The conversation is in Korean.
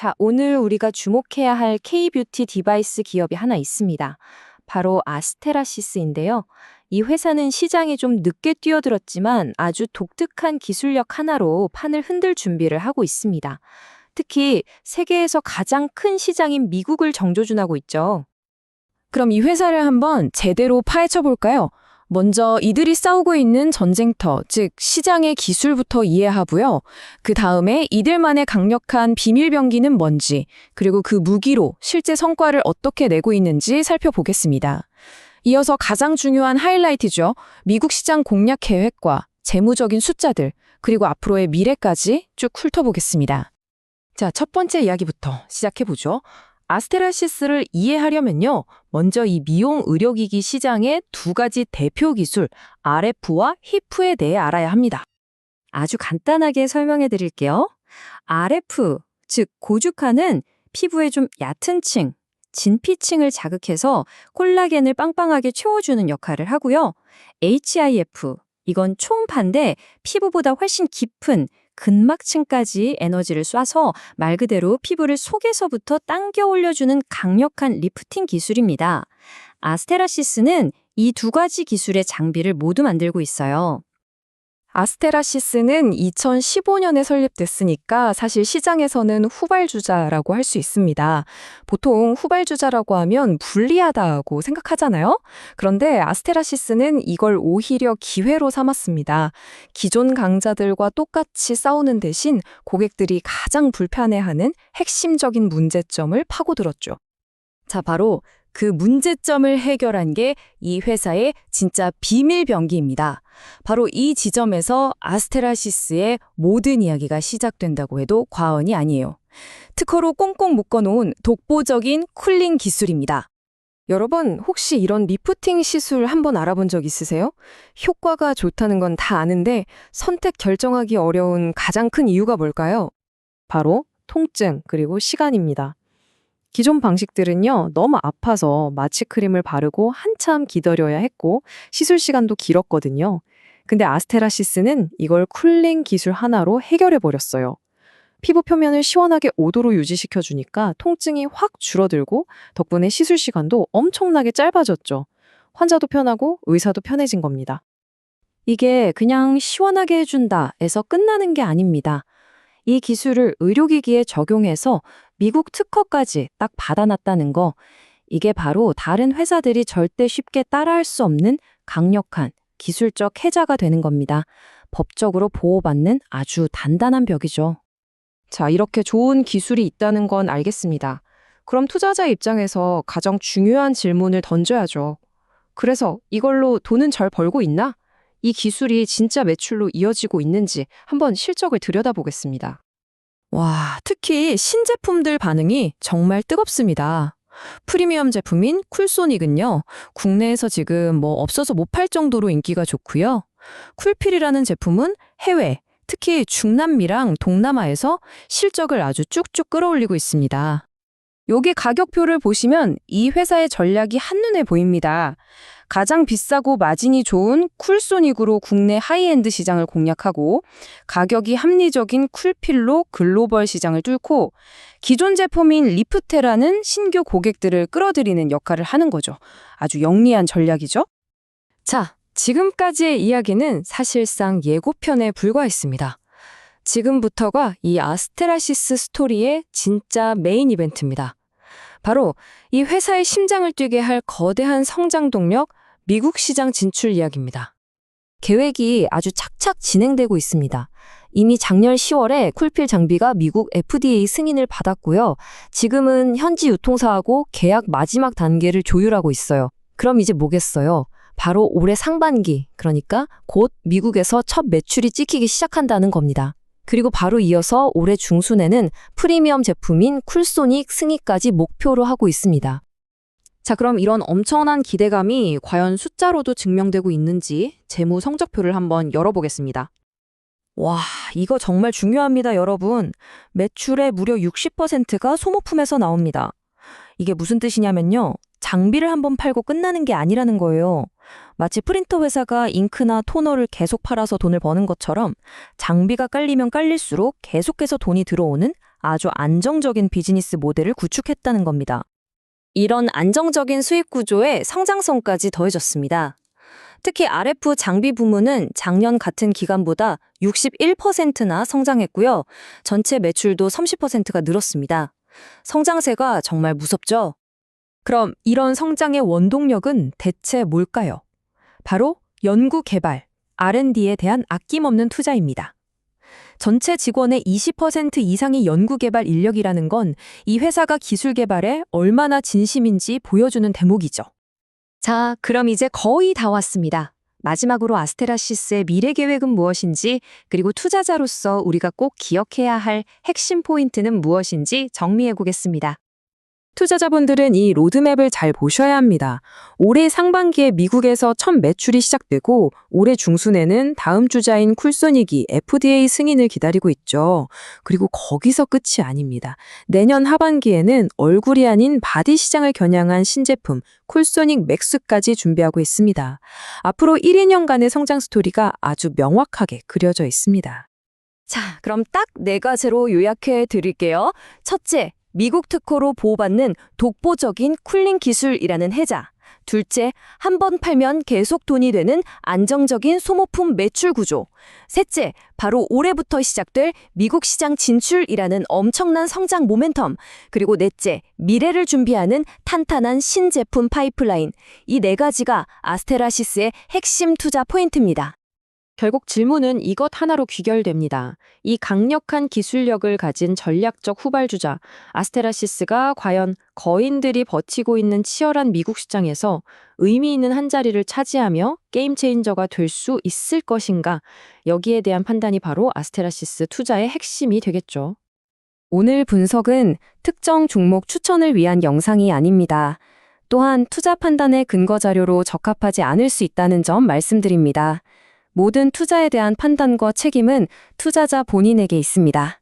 자, 오늘 우리가 주목해야 할 K-뷰티 디바이스 기업이 하나 있습니다. 바로 아스테라시스인데요. 이 회사는 시장에 좀 늦게 뛰어들었지만 아주 독특한 기술력 하나로 판을 흔들 준비를 하고 있습니다. 특히 세계에서 가장 큰 시장인 미국을 정조준하고 있죠. 그럼 이 회사를 한번 제대로 파헤쳐 볼까요? 먼저 이들이 싸우고 있는 전쟁터, 즉 시장의 기술부터 이해하고요. 그 다음에 이들만의 강력한 비밀 병기는 뭔지, 그리고 그 무기로 실제 성과를 어떻게 내고 있는지 살펴보겠습니다. 이어서 가장 중요한 하이라이트죠. 미국 시장 공략 계획과 재무적인 숫자들, 그리고 앞으로의 미래까지 쭉 훑어보겠습니다. 자, 첫 번째 이야기부터 시작해보죠. 아스테라시스를 이해하려면요. 먼저 이 미용 의료기기 시장의 두 가지 대표 기술, RF와 히프에 대해 알아야 합니다. 아주 간단하게 설명해 드릴게요. RF, 즉 고주카는 피부의 좀 얕은 층, 진피층을 자극해서 콜라겐을 빵빵하게 채워주는 역할을 하고요. HIF, 이건 초음파인데 피부보다 훨씬 깊은 근막층까지 에너지를 쏴서 말 그대로 피부를 속에서부터 당겨 올려주는 강력한 리프팅 기술입니다. 아스테라시스는 이 두 가지 기술의 장비를 모두 만들고 있어요. 아스테라시스는 2015년에 설립됐으니까 사실 시장에서는 후발주자라고 할 수 있습니다. 보통 후발주자라고 하면 불리하다고 생각하잖아요. 그런데 아스테라시스는 이걸 오히려 기회로 삼았습니다. 기존 강자들과 똑같이 싸우는 대신 고객들이 가장 불편해하는 핵심적인 문제점을 파고들었죠. 자, 바로 그 문제점을 해결한 게 이 회사의 진짜 비밀 병기입니다. 바로 이 지점에서 아스테라시스의 모든 이야기가 시작된다고 해도 과언이 아니에요. 특허로 꽁꽁 묶어놓은 독보적인 쿨링 기술입니다. 여러분, 혹시 이런 리프팅 시술 한번 알아본 적 있으세요? 효과가 좋다는 건 다 아는데 선택 결정하기 어려운 가장 큰 이유가 뭘까요? 바로 통증 그리고 시간입니다. 기존 방식들은요, 너무 아파서 마취크림을 바르고 한참 기다려야 했고 시술 시간도 길었거든요. 근데 아스테라시스는 이걸 쿨링 기술 하나로 해결해 버렸어요. 피부 표면을 시원하게 5도로 유지시켜주니까 통증이 확 줄어들고 덕분에 시술 시간도 엄청나게 짧아졌죠. 환자도 편하고 의사도 편해진 겁니다. 이게 그냥 시원하게 해준다에서 끝나는 게 아닙니다. 이 기술을 의료기기에 적용해서 미국 특허까지 딱 받아놨다는 거, 이게 바로 다른 회사들이 절대 쉽게 따라할 수 없는 강력한 기술적 해자가 되는 겁니다. 법적으로 보호받는 아주 단단한 벽이죠. 자, 이렇게 좋은 기술이 있다는 건 알겠습니다. 그럼 투자자 입장에서 가장 중요한 질문을 던져야죠. 그래서 이걸로 돈은 잘 벌고 있나? 이 기술이 진짜 매출로 이어지고 있는지 한번 실적을 들여다보겠습니다. 와, 특히 신제품들 반응이 정말 뜨겁습니다. 프리미엄 제품인 쿨소닉은요, 국내에서 지금 없어서 못 팔 정도로 인기가 좋고요. 쿨필이라는 제품은 해외, 특히 중남미랑 동남아에서 실적을 아주 쭉쭉 끌어올리고 있습니다. 여기 가격표를 보시면 이 회사의 전략이 한눈에 보입니다. 가장 비싸고 마진이 좋은 쿨소닉으로 국내 하이엔드 시장을 공략하고 가격이 합리적인 쿨필로 글로벌 시장을 뚫고 기존 제품인 리프테라는 신규 고객들을 끌어들이는 역할을 하는 거죠. 아주 영리한 전략이죠. 자, 지금까지의 이야기는 사실상 예고편에 불과했습니다. 지금부터가 이 아스테라시스 스토리의 진짜 메인 이벤트입니다. 바로 이 회사의 심장을 뛰게 할 거대한 성장 동력, 미국 시장 진출 이야기입니다. 계획이 아주 착착 진행되고 있습니다. 이미 작년 10월에 쿨필 장비가 미국 FDA 승인을 받았고요. 지금은 현지 유통사하고 계약 마지막 단계를 조율하고 있어요. 그럼 이제 뭐겠어요? 바로 올해 상반기, 그러니까 곧 미국에서 첫 매출이 찍히기 시작한다는 겁니다. 그리고 바로 이어서 올해 중순에는 프리미엄 제품인 쿨소닉 승인까지 목표로 하고 있습니다. 자, 그럼 이런 엄청난 기대감이 과연 숫자로도 증명되고 있는지 재무 성적표를 한번 열어보겠습니다. 와, 이거 정말 중요합니다, 여러분. 매출의 무려 60%가 소모품에서 나옵니다. 이게 무슨 뜻이냐면요. 장비를 한번 팔고 끝나는 게 아니라는 거예요. 마치 프린터 회사가 잉크나 토너를 계속 팔아서 돈을 버는 것처럼 장비가 깔리면 깔릴수록 계속해서 돈이 들어오는 아주 안정적인 비즈니스 모델을 구축했다는 겁니다. 이런 안정적인 수익 구조에 성장성까지 더해졌습니다. 특히 RF 장비 부문은 작년 같은 기간보다 61%나 성장했고요. 전체 매출도 30%가 늘었습니다. 성장세가 정말 무섭죠? 그럼 이런 성장의 원동력은 대체 뭘까요? 바로 연구 개발, R&D에 대한 아낌없는 투자입니다. 전체 직원의 20% 이상이 연구 개발 인력이라는 건 이 회사가 기술 개발에 얼마나 진심인지 보여주는 대목이죠. 자, 그럼 이제 거의 다 왔습니다. 마지막으로 아스테라시스의 미래 계획은 무엇인지, 그리고 투자자로서 우리가 꼭 기억해야 할 핵심 포인트는 무엇인지 정리해 보겠습니다. 투자자분들은 이 로드맵을 잘 보셔야 합니다. 올해 상반기에 미국에서 첫 매출이 시작되고 올해 중순에는 다음 주자인 쿨소닉이 FDA 승인을 기다리고 있죠. 그리고 거기서 끝이 아닙니다. 내년 하반기에는 얼굴이 아닌 바디 시장을 겨냥한 신제품 쿨소닉 맥스까지 준비하고 있습니다. 앞으로 1, 2년간의 성장 스토리가 아주 명확하게 그려져 있습니다. 자, 그럼 딱 4가지로 요약해 드릴게요. 첫째, 미국 특허로 보호받는 독보적인 쿨링 기술이라는 해자. 둘째, 한 번 팔면 계속 돈이 되는 안정적인 소모품 매출 구조. 셋째, 바로 올해부터 시작될 미국 시장 진출이라는 엄청난 성장 모멘텀. 그리고 넷째, 미래를 준비하는 탄탄한 신제품 파이프라인. 이 4가지가 아스테라시스의 핵심 투자 포인트입니다. 결국 질문은 이것 하나로 귀결됩니다. 이 강력한 기술력을 가진 전략적 후발주자 아스테라시스가 과연 거인들이 버티고 있는 치열한 미국 시장에서 의미 있는 한 자리를 차지하며 게임 체인저가 될 수 있을 것인가? 여기에 대한 판단이 바로 아스테라시스 투자의 핵심이 되겠죠. 오늘 분석은 특정 종목 추천을 위한 영상이 아닙니다. 또한 투자 판단의 근거 자료로 적합하지 않을 수 있다는 점 말씀드립니다. 모든 투자에 대한 판단과 책임은 투자자 본인에게 있습니다.